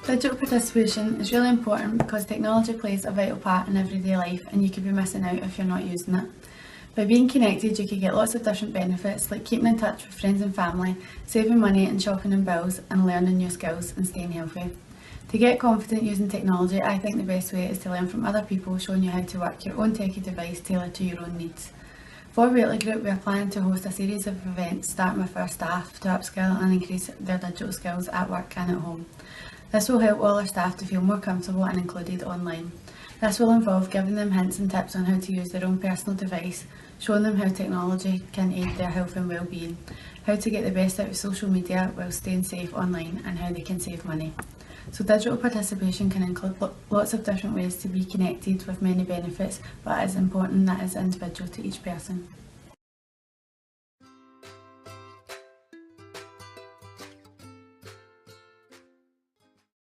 Digital participation is really important because technology plays a vital part in everyday life and you could be missing out if you're not using it. By being connected, you could get lots of different benefits like keeping in touch with friends and family, saving money and shopping and bills, and learning new skills and staying healthy. To get confident using technology, I think the best way is to learn from other people showing you how to work your own techie device tailored to your own needs. For Waitley Group, we are planning to host a series of events starting with our staff to upskill and increase their digital skills at work and at home. This will help all our staff to feel more comfortable and included online. This will involve giving them hints and tips on how to use their own personal device, showing them how technology can aid their health and well-being, how to get the best out of social media while staying safe online, and how they can save money. So digital participation can include lots of different ways to be connected with many benefits, but it is important that it is individual to each person.